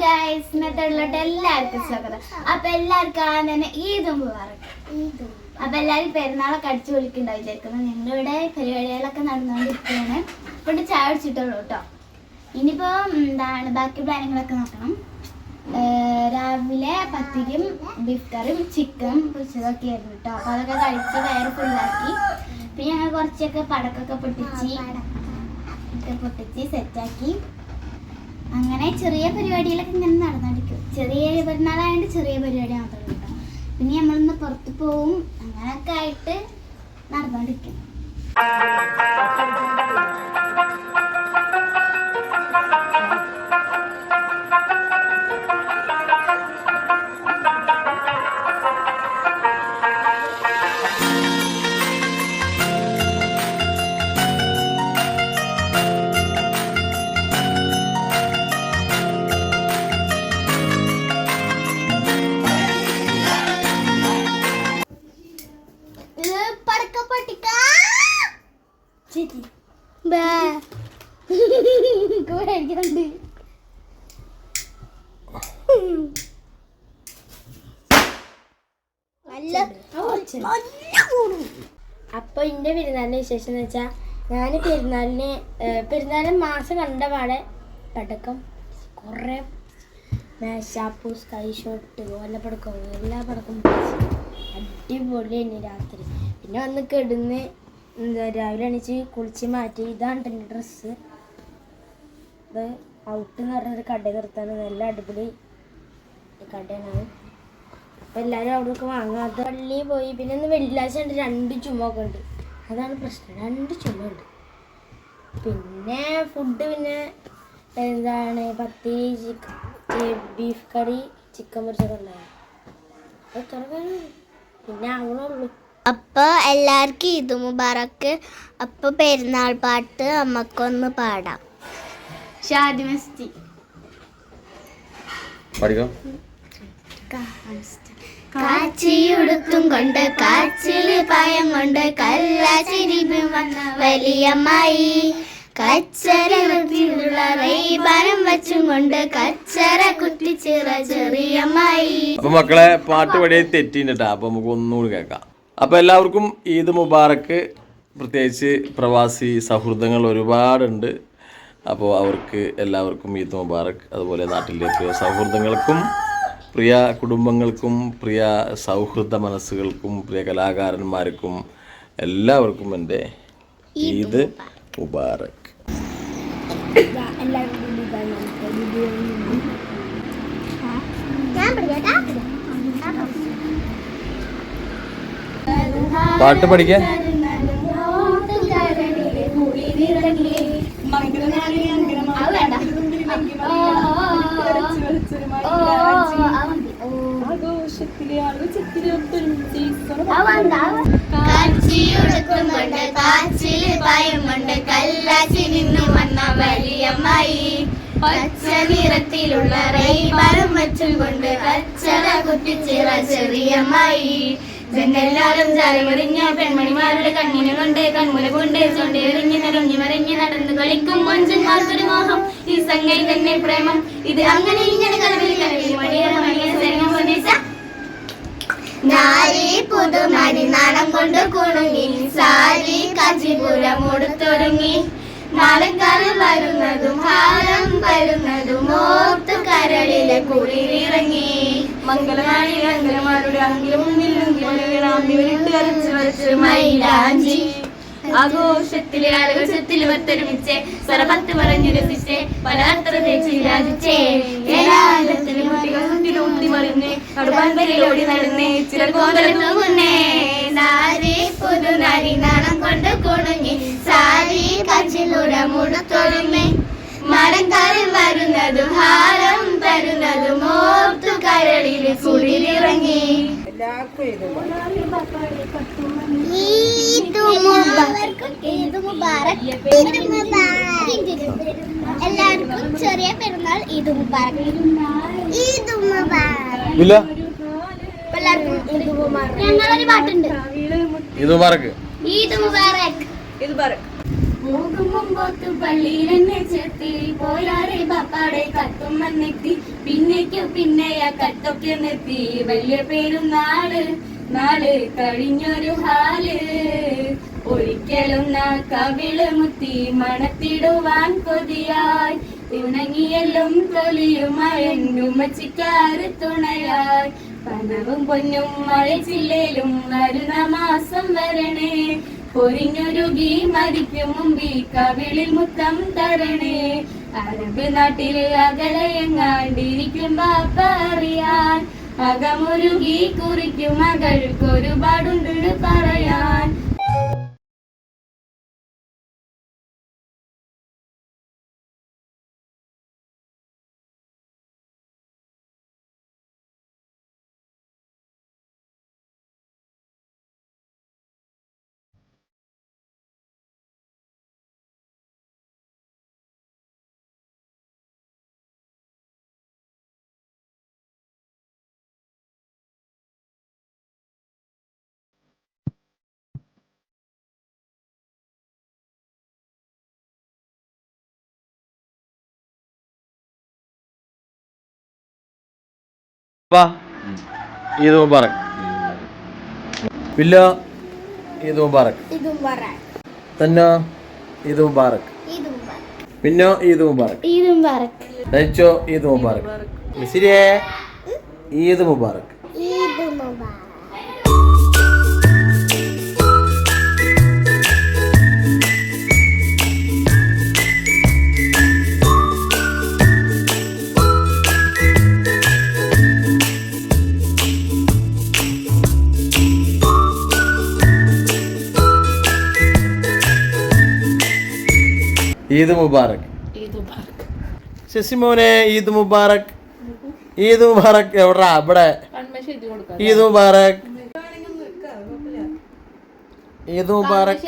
Guys, മെത്തേഡിലോട്ട് എല്ലാവർക്കും സ്വാഗതം. അപ്പൊ എല്ലാവർക്കും തന്നെ ഈദ് മുബാറക്. അപ്പൊ എല്ലാവരും പെരുന്നാളൊക്കെ അടിച്ചു പൊളിക്കുന്നുണ്ടാവും വിചാരിക്കുന്നു. ഞങ്ങളിവിടെ പരിപാടികളൊക്കെ നടന്നുകൊണ്ടിരിക്കുകയാണ്. ഇവിടെ ചായ അടിച്ചിട്ടുള്ളൂ കേട്ടോ. ഇനിയിപ്പോ ബാക്കി പ്ലാനുകളൊക്കെ നോക്കണം. രാവിലെ പത്തിരിയും ബീഫ് കറിയും ചിക്കൻ പൊരിച്ചതൊക്കെ ആയിരുന്നു കേട്ടോ. അപ്പൊ അതൊക്കെ കഴിച്ച് വയറ് ഫുള്ളാക്കി. പിന്നെ ഞങ്ങൾ കുറച്ചൊക്കെ പടക്കൊക്കെ പൊട്ടിച്ച് സെറ്റാക്കി. അങ്ങനെ ചെറിയ പരിപാടികളൊക്കെ ഇങ്ങനെ നടന്നിരിക്കും. ചെറിയ പെരുന്നാളായതുകൊണ്ട് ചെറിയ പരിപാടി മാത്രമേ കേട്ടോ. പിന്നെ നമ്മളൊന്ന് പുറത്ത് പോവും. അങ്ങനെയൊക്കെ ആയിട്ട് നടന്നുകൊണ്ടിരിക്കും. അപ്പൊ എന്റെ പെരുന്നാളിന്റെ വിശേഷം എന്ന് വെച്ചാ ഞാൻ പെരുന്നാളിന് മാസം കണ്ട പാടെ പടക്കം കുറെ മേശാപ്പു സ്കൈ ഷോട്ട് ഓലപ്പടക്കം എല്ലാ പടക്കം അടിപൊളി തന്നെ രാത്രി. പിന്നെ വന്ന് കിടന്ന് രാവിലെ എണീച്ച് കുളിച്ച് മാറ്റി. ഇതാണ് എൻ്റെ ഡ്രസ്സ്. ഇത് ഔട്ട് എന്ന് പറഞ്ഞൊരു കട നിർത്താണ്. നല്ല അടിപൊളി കടയാണ്. അപ്പം എല്ലാവരും അവിടെയൊക്കെ വാങ്ങാം. അത് പള്ളിയിൽ പോയി. പിന്നെ ഇന്ന് വെള്ളിയാഴ്ച ഉണ്ട്. 2 ചുമൊക്കെ ഉണ്ട്. അതാണ് പ്രശ്നം, 2 ചുമ ഉണ്ട്. പിന്നെ ഫുഡ് പിന്നെ എന്താണ് പത്തിരി ബീഫ് കറി ചിക്കൻ പൊരിച്ചൊക്കെ ഉണ്ടായിരുന്നു. എത്ര പേര് പിന്നെ ആവണുള്ളൂ. അപ്പൊ എല്ലാവർക്കും ഈദ് മുബാറക്ക്. അപ്പൊ പെരുന്നാൾ പാട്ട് അമ്മക്കൊന്ന് പാടാം. ഷാദി മസ്തി കാച്ചിയുടുത്തും കൊണ്ട് കാച്ചില് പായം കൊണ്ട് കല്ലാച്ചിരിപ്പും വന്ന വലിയമ്മായി കച്ചരത്തിലുള്ള റൈബാനം വെച്ചും കൊണ്ട് കച്ചര കുത്തിച്ചിറ ചെറിയമ്മായി. അപ്പൊ മക്കളെ പാട്ട് വഴി തെറ്റിട്ടാ. അപ്പൊ നമുക്ക് ഒന്നുകൂടി കേൾക്കാം. അപ്പൊ എല്ലാവർക്കും ഈദ് മുബാറക്ക്. പ്രത്യേകിച്ച് പ്രവാസി സൗഹൃദങ്ങൾ ഒരുപാടുണ്ട്. അപ്പോൾ അവർക്ക് എല്ലാവർക്കും ഈദ് മുബാറക്ക്. അതുപോലെ നാട്ടിലേക്ക് സൗഹൃദങ്ങൾക്കും പ്രിയ കുടുംബങ്ങൾക്കും പ്രിയ സൗഹൃദ മനസ്സുകൾക്കും പ്രിയ കലാകാരന്മാർക്കും എല്ലാവർക്കും എൻ്റെ ഈദ് മുബാറക്ക്. പാട്ട് പഠിക്കാൻ കാച്ചിയുടുത്തും കൊണ്ട് കാച്ചില് പായം കൊണ്ട് കല്ലാച്ചി നിന്നു വന്ന വലിയമ്മായി പച്ച നിറത്തിലുള്ള റൈബാനം വെച്ചും കൊണ്ട് കച്ചറ കുത്തിച്ചിറ ചെറിയമ്മായി. ജനല്ലാരും ചാരമറിഞ്ഞ പെൺമണിമാരുടെ കണ്ണിന് കൊണ്ട് കൺമുല കൊണ്ട് ചൊണ്ടെറിഞ്ഞ് നിറഞ്ഞു മറിഞ്ഞ് നടന്നു കളിക്കും മൊഞ്ചന്മാർക്കൊരു മോഹം. ഈ സംഗതി തന്നെ പ്രേമം. ഇത് അങ്ങനെ ഇങ്ങനെ കലവിൽ കലവിൽ മണിയേറെ മണിയെ സേനം പൊന്നിച്ച നാരി പുതുമരി നാണം കൊണ്ട് കുണുങ്ങി സാരി കാച്ചിപുരം ഉടുത്തൊരുങ്ങി നാലക്കാലം വരുന്നതും ഹാരം വരുന്നതും ഓർത്തു കരളിലെ കുളിരിറങ്ങി മംഗളനാളി അങ്കലമാരുടെ അങ്കിലും മൈലാഞ്ചി ആഘോഷത്തിലെ ആഘോഷത്തിൽ ഒത്തൊരുമിച്ച് സ്വരപത്ത് പറഞ്ഞു രസിച്ച് പലാത്ര തേച്ച് രാജിച്ചേ ഏലാലത്തിന് കുട്ടികൾ സുത്തിലൂട്ടി മറിഞ്ഞ് നടുപാൻപരിലോടി നടന്ന് ചിലർക്കോതലു മുന്നേ നാരി പുതുനാരി നാണം കൊണ്ട് കുണുങ്ങി സാരി കച്ചിലുടമുടുത്തൊരുങ്ങി മരക്കാരൻ വരുന്നതും ഹാരം തരുന്നതും ഓർത്തു കരളിലെ കുളിരിറങ്ങി. എല്ലാവർക്കും ചെറിയ പെരുന്നാൾ ഈദ് മുബാറക്. ഈദ് മുബാറക്. ഞങ്ങളൊരു പാട്ടുണ്ട്. ഈദ് മുബാറക്. ഈദ് മുബാറക്. ഈദ് മുബാറക്. പോകും മുമ്പോട്ട് പള്ളിയിൽ എന്നെ ചേർത്തി പോയാറേ ബാപ്പാടെ കത്തും വന്നെത്തി പിന്നേക്കു പിന്നെയാ കത്തൊക്കെ നിർത്തി വലിയ പെരുന്നാള് നാള് കഴിഞ്ഞൊരു ഹാല് ഒരിക്കലും കവിള് മുത്തി മണത്തിടുവാൻ കൊതിയായി ഉണങ്ങിയെല്ലും തൊലിയുമയങ്ങുമച്ചിക്കാറ് തുണയായി പണവും പൊന്നും മഴച്ചില്ലേലും വരുന്ന മാസം വരണേ പൊരിഞ്ഞൊരുകി മരിക്കും മുമ്പി കവിളിൽ മുത്തം തരണേ അറബ് നാട്ടില് അകലയെങ്ങാണ്ടിരിക്കും ബാപ്പ അറിയാൻ അകമൊരുകി കുറിക്കും മകൾക്കൊരുപാടുണ്ട് പറയാൻ. ഈദ് മുബാറക്. പില്ലോ ഈദ് മുബാറക്. തന്നോ ഈദ് മുബാറക്. പിന്നോ ഈദ് മുബാറക്. നയിച്ചോ ഈദ് മുബാറക്. മിസിരിയെ ഈദ് മുബാറക്. ഈദ് മുബാറക്. ശശിമോനെ ഈദ് മുബാറക്. ഈദ് മുബാറക് എവിടാ ഇവിടെ? ഈദ് മുബാറക്. ഈദ് മുബാറക്.